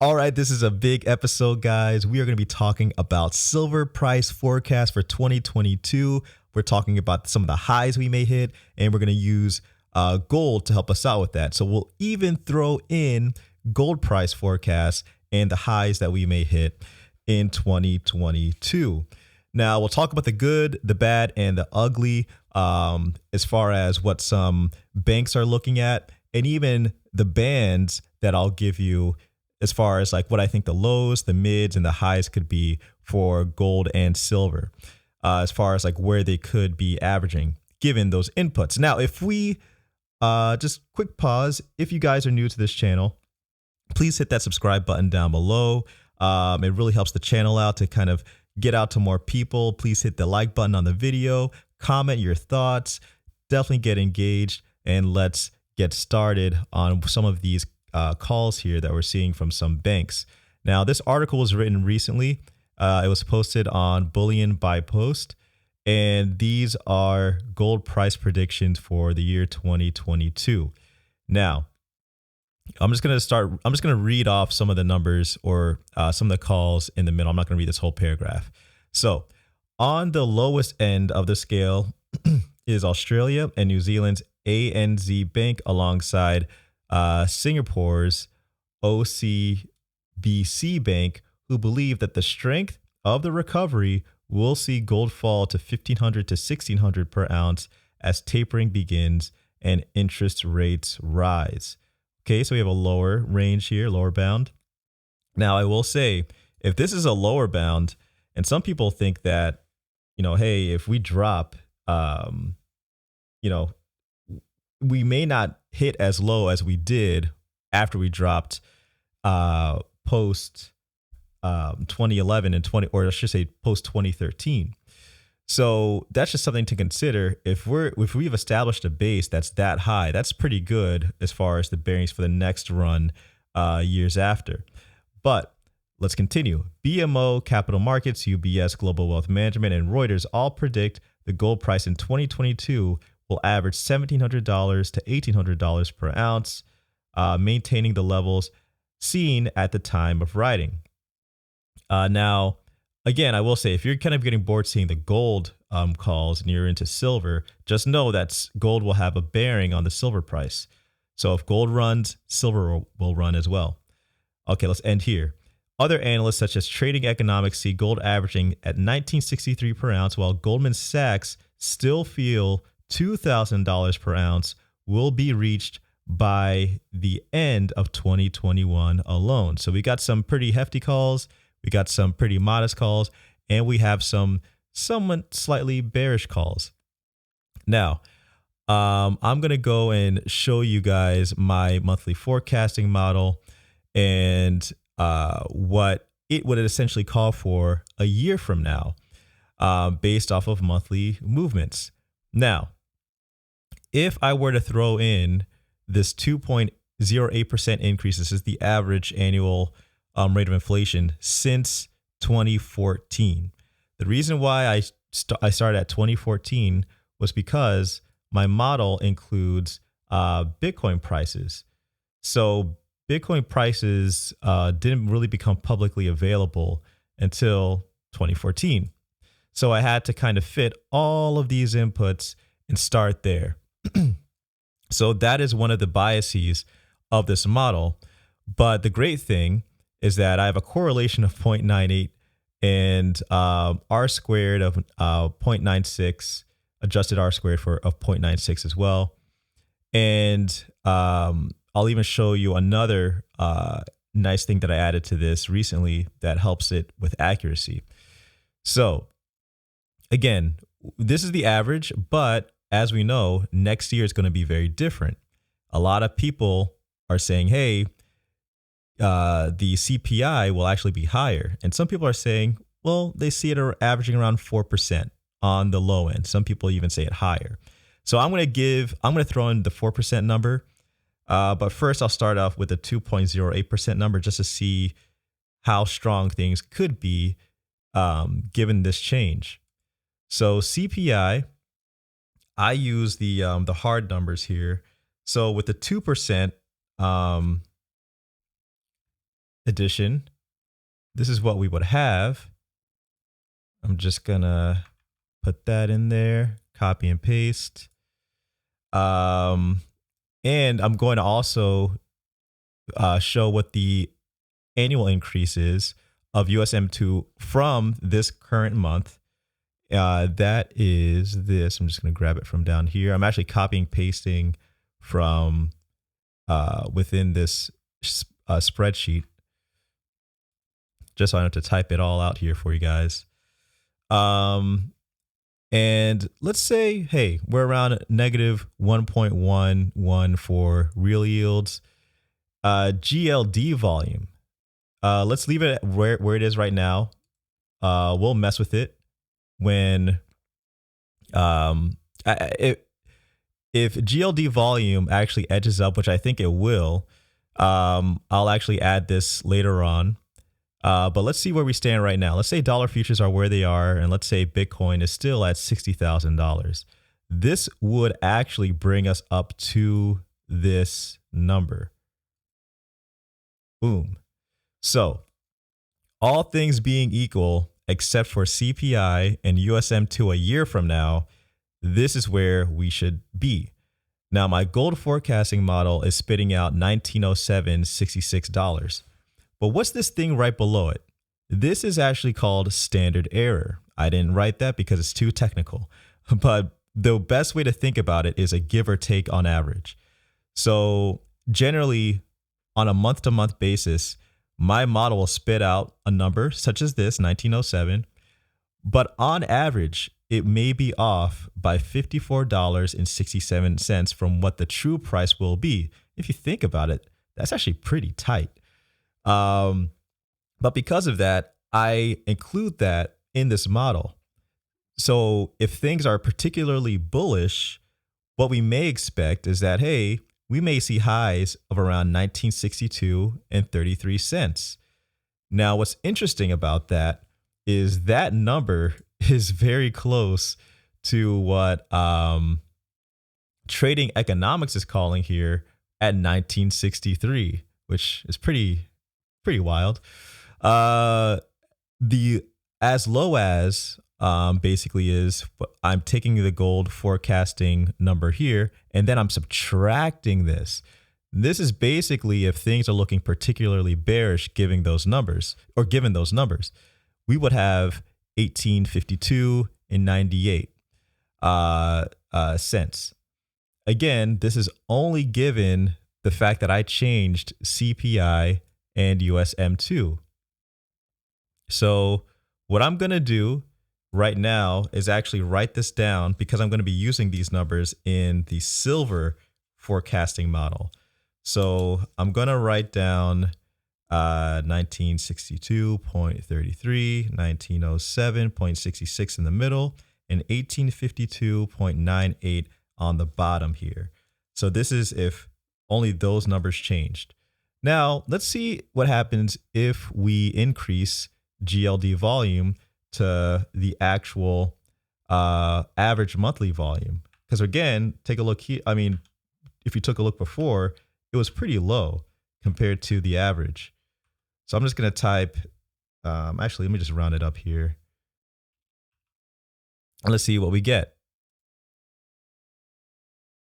All right, this is a big episode, guys. We are going to be talking about silver price forecast for 2022. We're talking about some of the highs we may hit, and we're going to use gold to help us out with that. So we'll even throw in gold price forecasts and the highs that we may hit in 2022. Now, we'll talk about the good, the bad, and the ugly as far as what some banks are looking at, and even the bands that I'll give you as far as like what I think the lows, the mids, and the highs could be for gold and silver, as far as like where they could be averaging given those inputs. Now, if we just quick pause, if you guys are new to this channel, please hit that subscribe button down below. It really helps the channel out to kind of get out to more people. Please hit the like button on the video, comment your thoughts, definitely get engaged, and let's get started on some of these calls here that we're seeing from some banks. Now, this article was written recently. It was posted on Bullion by Post, and these are gold price predictions for the year 2022. Now, I'm just going to read off some of the numbers or some of the calls in the middle. I'm not going to read this whole paragraph. So, on the lowest end of the scale is Australia and New Zealand's ANZ Bank alongside Singapore's OCBC Bank, who believe that the strength of the recovery will see gold fall to $1,500 to $1,600 per ounce as tapering begins and interest rates rise. Okay, so we have a lower range here, lower bound. Now, I will say, if this is a lower bound, and some people think that, hey, if we drop, we may not hit as low as we did after we dropped post 2011 and or I should say post 2013. So that's just something to consider. If we've established a base that's that high, that's pretty good as far as the bearings for the next run years after. But let's continue. BMO Capital Markets, UBS Global Wealth Management, and Reuters all predict the gold price in 2022 will average $1,700 to $1,800 per ounce, maintaining the levels seen at the time of writing. Now, again, I will say, if you're kind of getting bored seeing the gold calls and you're into silver, just know that gold will have a bearing on the silver price. So if gold runs, silver will run as well. Okay, let's end here. Other analysts such as Trading Economics see gold averaging at $1,963 per ounce, while Goldman Sachs still feel $2,000 per ounce will be reached by the end of 2021 alone. So we got some pretty hefty calls, we got some pretty modest calls, and we have some somewhat slightly bearish calls. Now, I'm going to go and show you guys my monthly forecasting model and what it would essentially call for a year from now based off of monthly movements. Now, if I were to throw in this 2.08% increase, this is the average annual rate of inflation since 2014. The reason why I started at 2014 was because my model includes Bitcoin prices. So Bitcoin prices didn't really become publicly available until 2014. So I had to kind of fit all of these inputs and start there. So that is one of the biases of this model. But the great thing is that I have a correlation of 0.98 and R squared of 0.96, adjusted R squared of 0.96 as well. And I'll even show you another nice thing that I added to this recently that helps it with accuracy. So again, this is the average, but as we know, next year is going to be very different. A lot of people are saying, hey, the CPI will actually be higher. And some people are saying, well, they see it averaging around 4% on the low end. Some people even say it higher. So I'm going to throw in the 4% number. But first, I'll start off with a 2.08% number just to see how strong things could be given this change. So CPI, I use the hard numbers here. So with the 2%, edition, this is what we would have. I'm just gonna put that in there, copy and paste. And I'm going to also show what the annual increase is of USM2 from this current month. That is this. I'm just going to grab it from down here. I'm actually copying, pasting from within this spreadsheet, just so I don't have to type it all out here for you guys. And let's say, hey, we're around negative 1.11 for real yields. GLD volume. Let's leave it where it is right now. We'll mess with it when if GLD volume actually edges up, which I think it will. I'll actually add this later on. But let's see where we stand right now. Let's say dollar futures are where they are, and let's say Bitcoin is still at $60,000. This would actually bring us up to this number. Boom. So all things being equal, except for CPI and USM2 a year from now, this is where we should be. Now, my gold forecasting model is spitting out $1907, $66. But what's this thing right below it? This is actually called standard error. I didn't write that because it's too technical, but the best way to think about it is a give or take on average. So generally on a month-to-month basis, my model will spit out a number such as this, 1907, but on average, it may be off by $54.67 from what the true price will be. If you think about it, that's actually pretty tight. But because of that, I include that in this model. So if things are particularly bullish, what we may expect is that, hey, we may see highs of around 1962 and 33 cents. Now, what's interesting about that is that number is very close to what trading economics is calling here at 1963, which is pretty wild. The as low as basically is I'm taking the gold forecasting number here, and then I'm subtracting this. This is basically if things are looking particularly bearish, given those numbers, we would have 1852 and 98 cents. Again, this is only given the fact that I changed CPI and USM2. So what I'm going to do right now is actually write this down because I'm going to be using these numbers in the silver forecasting model. So I'm going to write down 1962.33, 1907.66 in the middle, and 1852.98 on the bottom here. So this is if only those numbers changed. Now, let's see what happens if we increase GLD volume to the actual average monthly volume. Because again, take a look here. I mean, if you took a look before, it was pretty low compared to the average. So I'm just going to type, actually, let me just round it up here. And let's see what we get.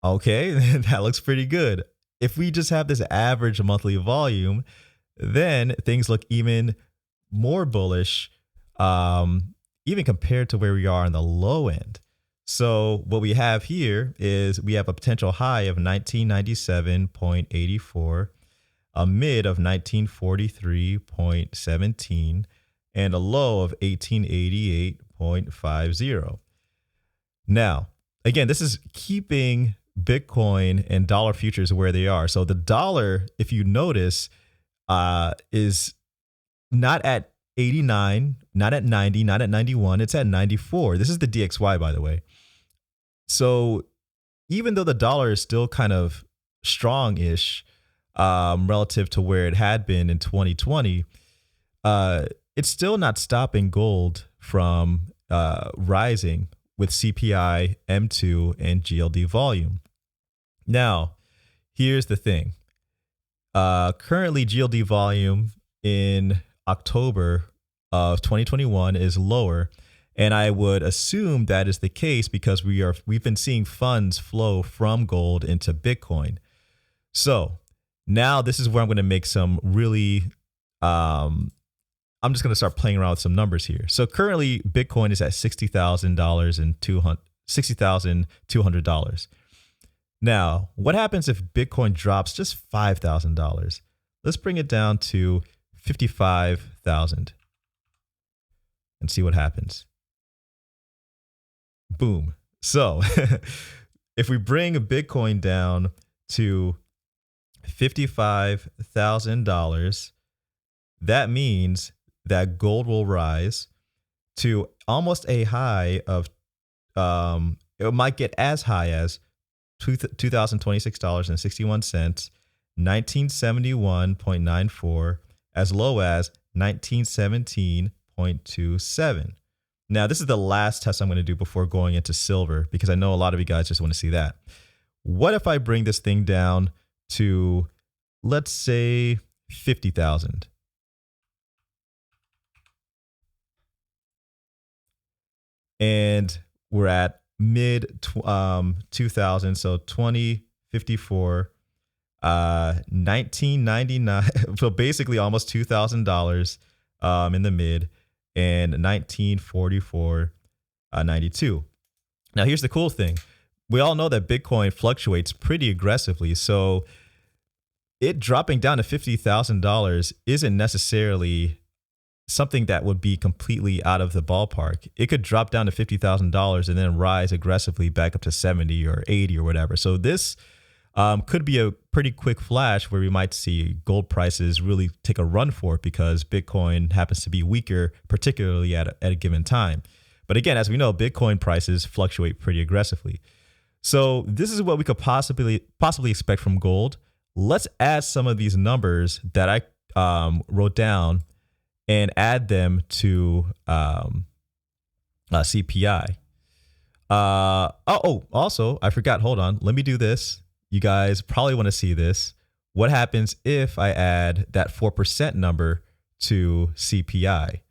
Okay, that looks pretty good. If we just have this average monthly volume, then things look even more bullish, even compared to where we are on the low end. So what we have here is we have a potential high of 1997.84, a mid of 1943.17, and a low of 1888.50. Now, again, this is keeping Bitcoin and dollar futures where they are. So the dollar, if you notice, is not at 89, not at 90, not at 91. It's at 94. This is the DXY, by the way. So even though the dollar is still kind of strong-ish relative to where it had been in 2020, it's still not stopping gold from rising with CPI, M2, and GLD volume. Now, here's the thing. Currently, GLD volume in October of 2021 is lower. And I would assume that is the case because we've been seeing funds flow from gold into Bitcoin. So now this is where I'm going to make some really, I'm just going to start playing around with some numbers here. So currently Bitcoin is at $60,000 and $60,200. Now, what happens if Bitcoin drops just $5,000? Let's bring it down to 55,000 and see what happens. Boom. So if we bring Bitcoin down to $55,000, that means that gold will rise to almost a high of, it might get as high as $2,026.61, 1971.94, as low as 1917.27. Now, this is the last test I'm going to do before going into silver, because I know a lot of you guys just want to see that. What if I bring this thing down to, let's say, 50,000? And we're at mid 2000, so 2054, 1999, so basically almost $2,000 in the mid, and 1944, 92. Now, here's the cool thing. We all know that Bitcoin fluctuates pretty aggressively. So it dropping down to $50,000 isn't necessarily something that would be completely out of the ballpark. It could drop down to $50,000 and then rise aggressively back up to 70 or 80 or whatever. So this could be a pretty quick flash where we might see gold prices really take a run for it because Bitcoin happens to be weaker, particularly at a given time. But again, as we know, Bitcoin prices fluctuate pretty aggressively. So this is what we could possibly expect from gold. Let's add some of these numbers that I wrote down and add them to CPI. Also, I forgot. Hold on. Let me do this. You guys probably want to see this. What happens if I add that 4% number to CPI?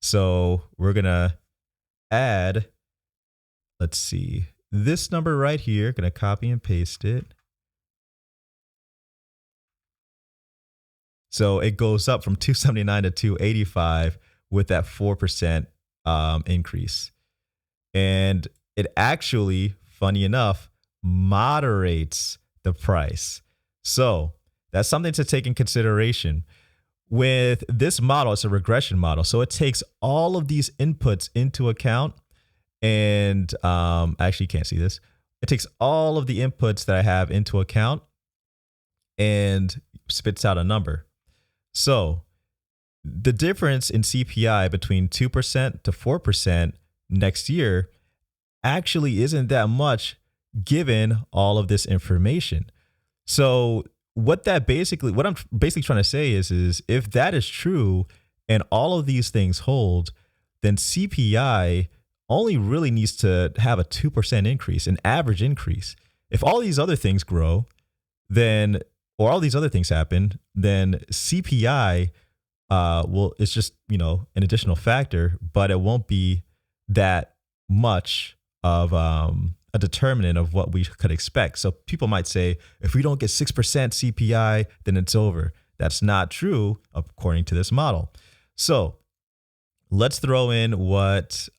So we're going to add, let's see, this number right here. Going to copy and paste it. So it goes up from 279 to 285 with that 4% increase. And it actually, funny enough, moderates the price. So that's something to take in consideration. With this model, it's a regression model. So it takes all of these inputs into account. And actually, you can't see this. It takes all of the inputs that I have into account and spits out a number. So the difference in CPI between 2% to 4% next year actually isn't that much given all of this information. So what I'm basically trying to say is if that is true and all of these things hold, then CPI only really needs to have a 2% increase, an average increase. If all these other things grow, then or all these other things happen, then CPI it's just, an additional factor, but it won't be that much of a determinant of what we could expect. So people might say, if we don't get 6% CPI, then it's over. That's not true according to this model. So let's throw in the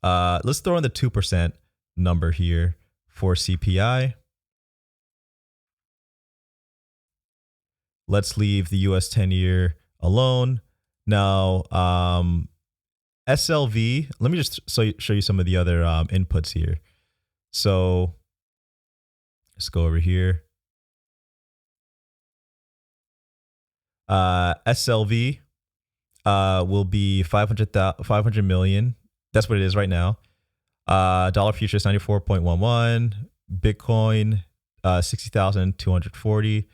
2% number here for CPI. Let's leave the US 10-year alone. Now, SLV, let me just show you some of the other inputs here. So let's go over here. SLV will be 500 million. That's what it is right now. Dollar futures 94.11. Bitcoin 60,240.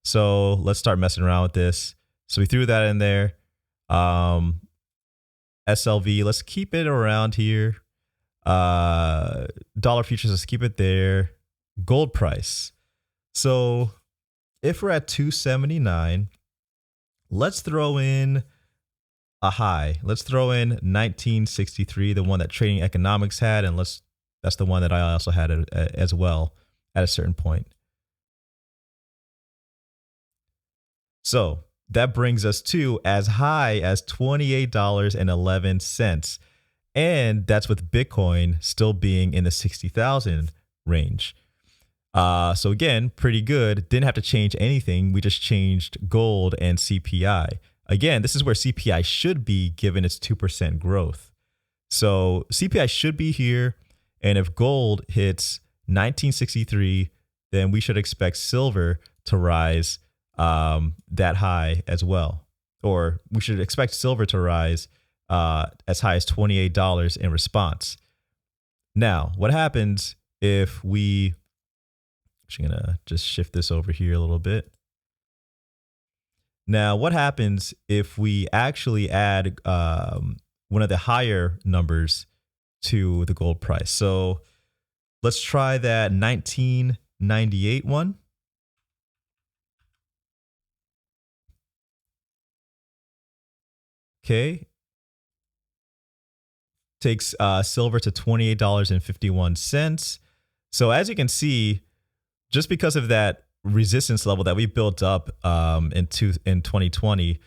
So let's start messing around with this. So we threw that in there. SLV, let's keep it around here. Dollar futures, let's keep it there. Gold price. So if we're at 279, let's throw in a high. Let's throw in 1963, the one that Trading Economics had, and that's the one that I also had as well at a certain point. So that brings us to as high as $28.11. And that's with Bitcoin still being in the 60,000 range. So again, pretty good. Didn't have to change anything. We just changed gold and CPI. Again, this is where CPI should be given its 2% growth. So CPI should be here. And if gold hits 1963, then we should expect silver to rise that high as well. Or we should expect silver to rise as high as $28 in response. Now, what happens if we... I'm going to just shift this over here a little bit. Now, what happens if we actually add one of the higher numbers to the gold price? So let's try that 1998 one. Okay. Takes silver to $28.51. So as you can see, just because of that resistance level that we built up in 2020,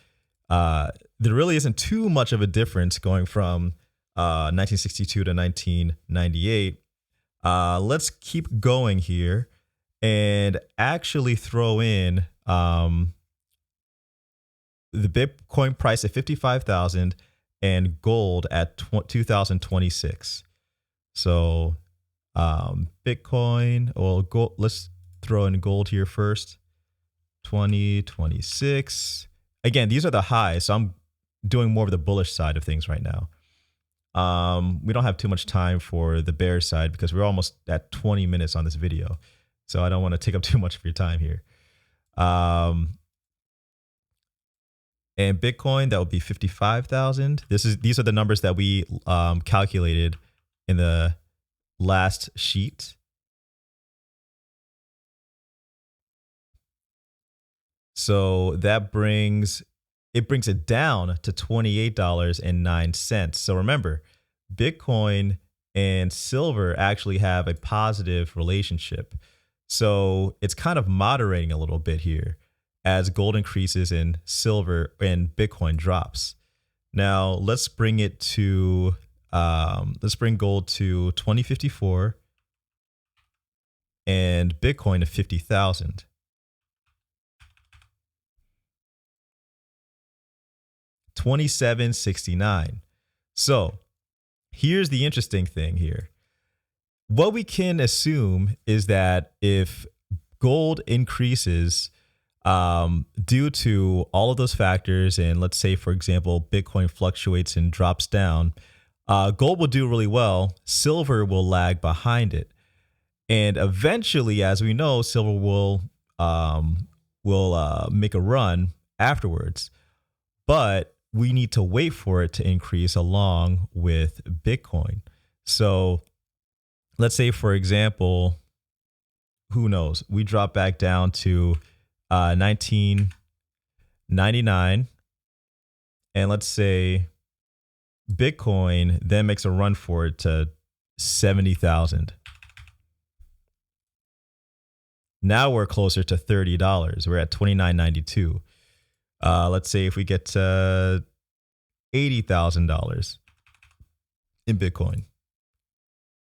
there really isn't too much of a difference going from 1962 to 1998. Let's keep going here and actually throw in the Bitcoin price at 55,000 and gold at 2026. So Bitcoin or gold, let's throw in gold here first. 2026. Again, these are the highs, so I'm doing more of the bullish side of things right now. We don't have too much time for the bear side because we're almost at 20 minutes on this video. So I don't want to take up too much of your time here. And Bitcoin, that would be 55,000. These are the numbers that we calculated in the last sheet. So that brings it down to $28.09. So remember, Bitcoin and silver actually have a positive relationship. So it's kind of moderating a little bit here as gold increases and silver and Bitcoin drops. Now let's bring it to let's bring gold to 2054 and Bitcoin to 50,000. $27.69. So here's the interesting thing here. What we can assume is that if gold increases due to all of those factors, and let's say, for example, Bitcoin fluctuates and drops down, gold will do really well. Silver will lag behind it. And eventually, as we know, silver will make a run afterwards. But we need to wait for it to increase along with Bitcoin. So let's say, for example, who knows, we drop back down to 1999. And let's say Bitcoin then makes a run for it to 70,000. Now we're closer to $30. We're at $29.92. Let's say if we get to $80,000 in Bitcoin.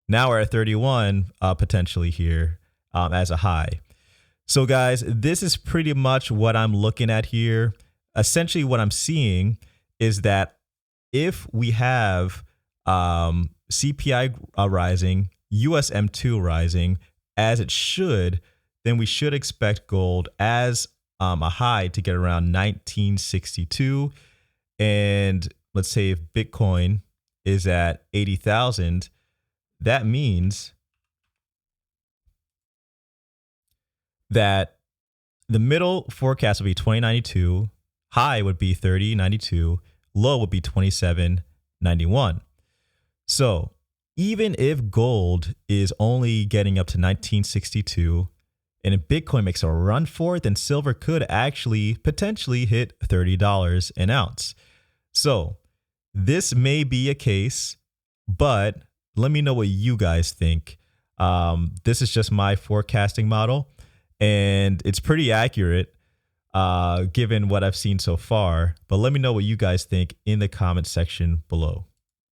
Now we're at 31 potentially here as a high. So guys, this is pretty much what I'm looking at here. Essentially what I'm seeing is that if we have CPI rising, USM2 rising as it should, then we should expect gold as a high to get around 1962. And let's say if Bitcoin is at 80,000, that means that the middle forecast would be 2092, high would be 3092, low would be 2791. So even if gold is only getting up to 1962, and if Bitcoin makes a run for it, then silver could actually potentially hit $30 an ounce. So This may be a case, but let me know what you guys think. This is just my forecasting model, and it's pretty accurate given what I've seen so far. But let me know what you guys think in the comment section below.